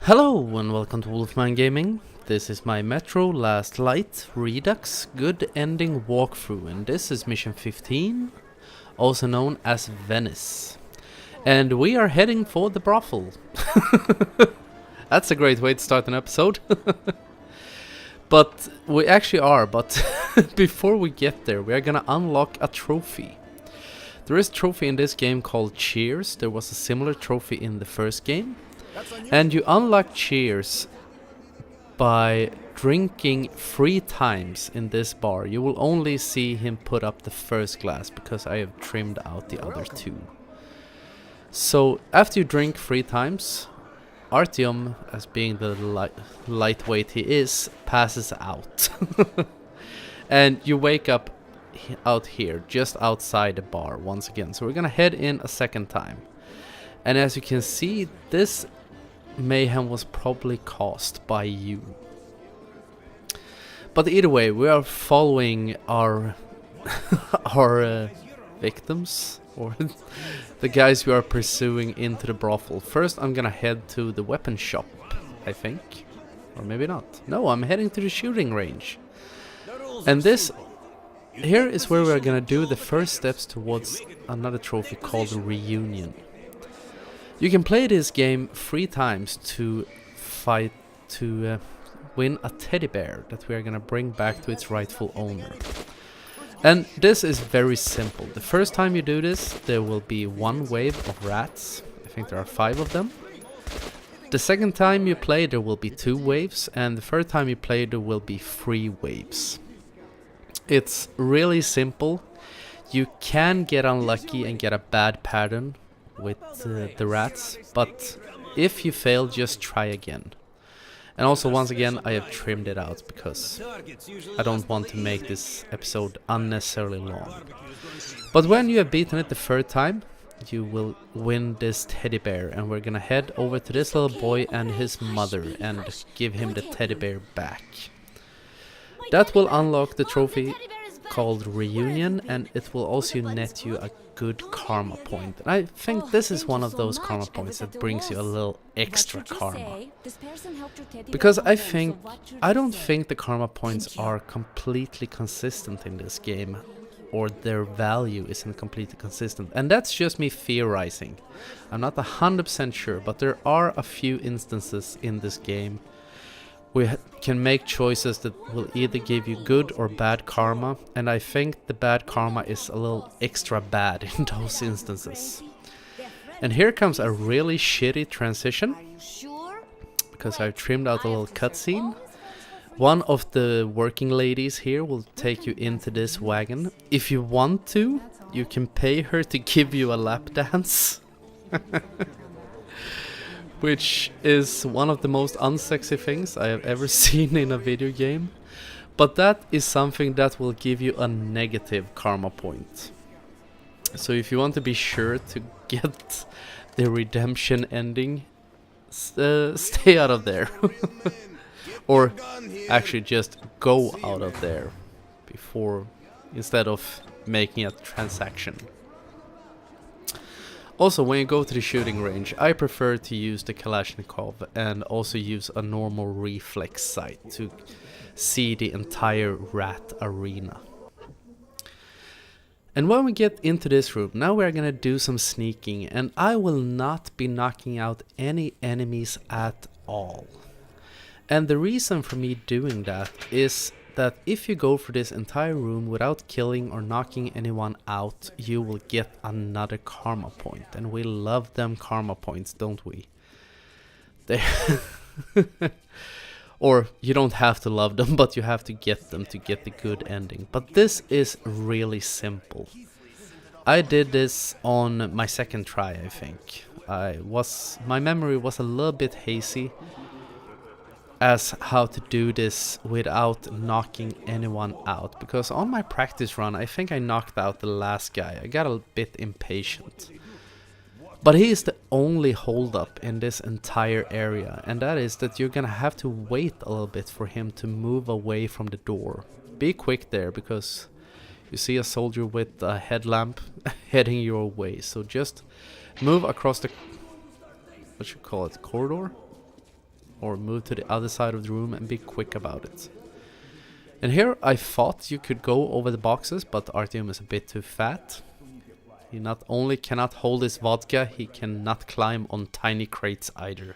Hello and welcome to Wolfman Gaming. This is my Metro Last Light Redux Good Ending walkthrough, and this is mission 15, also known as Venice. And we are heading for the brothel. That's a great way to start an episode. But we actually are, but before we get there we are gonna unlock a trophy. There is a trophy in this game called Cheers. There was a similar trophy in the first game. And you unlock Cheers by drinking 3 times in this bar. You will only see him put up the first glass because I have trimmed out the other 2. So after you drink 3 times, Artyom, as being the lightweight he is, passes out. And you wake up out here, just outside the bar once again. So we're gonna head in a second time. And as you can see, this mayhem was probably caused by you. But either way, we are following our victims, or the guys we are pursuing, into the brothel. First I'm gonna head to the weapon shop, I think. Or maybe not. No, I'm heading to the shooting range. And this here is where we're gonna do the first steps towards another trophy called Reunion. You can play this game 3 times to win a teddy bear that we are gonna bring back to its rightful owner. And this is very simple. The first time you do this, there will be 1 wave of rats. I think there are 5 of them. The second time you play, there will be 2 waves, and the third time you play, there will be 3 waves. It's really simple. You can get unlucky and get a bad pattern with the rats, but if you fail, just try again. And also, once again, I have trimmed it out because I don't want to make this episode unnecessarily long. But when you have beaten it the 3rd time, you will win this teddy bear, and we're gonna head over to this little boy and his mother and give him the teddy bear back. That will unlock the trophy called Reunion, and it will also net you a good karma point. And I think this is one of those karma points that brings you a little extra karma. Because I don't think the karma points are completely consistent in this game, or their value isn't completely consistent. And that's just me theorizing. I'm not 100% sure, but there are a few instances in this game we can make choices that will either give you good or bad karma, and I think the bad karma is a little extra bad in those instances. And here comes a really shitty transition, because I've trimmed out a little cutscene. One of the working ladies here will take you into this wagon. If you want to, you can pay her to give you a lap dance. Which is one of the most unsexy things I have ever seen in a video game. But that is something that will give you a negative karma point. So if you want to be sure to get the redemption ending, stay out of there. Or actually just go out of there before, instead of making a transaction. Also, when you go to the shooting range, I prefer to use the Kalashnikov and also use a normal reflex sight to see the entire rat arena. And when we get into this room, now we're gonna do some sneaking, and I will not be knocking out any enemies at all. And the reason for me doing that is that if you go for this entire room without killing or knocking anyone out, you will get another karma point. And we love them karma points, don't we? They or you don't have to love them, but you have to get them to get the good ending. But this is really simple. I did this on my 2nd try, I think. My memory was a little bit hazy as how to do this without knocking anyone out, because on my practice run I think I knocked out the last guy. I got a bit impatient, but he is the only holdup in this entire area, and that is that you're gonna have to wait a little bit for him to move away from the door. Be quick there, because you see a soldier with a headlamp heading your way, so just move across the, what you call it, corridor? or move to the other side of the room and be quick about it. And here I thought you could go over the boxes, but Artyom is a bit too fat. He not only cannot hold his vodka, he cannot climb on tiny crates either.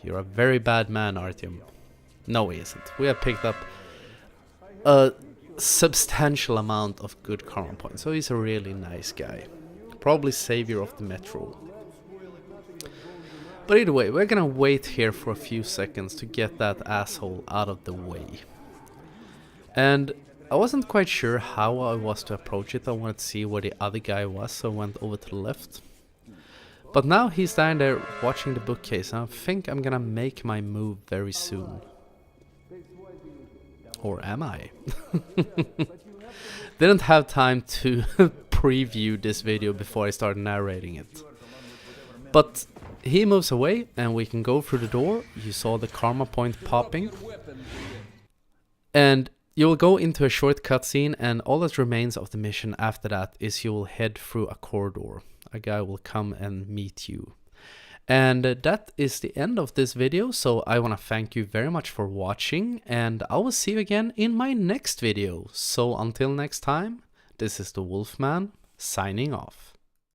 You're a very bad man, Artyom. No, he isn't. We have picked up a substantial amount of good karma points, so he's a really nice guy. Probably savior of the metro. But either way, we're gonna wait here for a few seconds to get that asshole out of the way. And I wasn't quite sure how I was to approach it. I wanted to see where the other guy was, so I went over to the left. But now he's down there watching the bookcase, and I think I'm gonna make my move very soon. Or am I? Didn't have time to preview this video before I started narrating it. But he moves away and we can go through the door. You saw the karma point popping. And you'll go into a short cutscene, and all that remains of the mission after that is you will head through a corridor. A guy will come and meet you. And that is the end of this video, so I want to thank you very much for watching, and I will see you again in my next video. So until next time, this is the Wolfman signing off.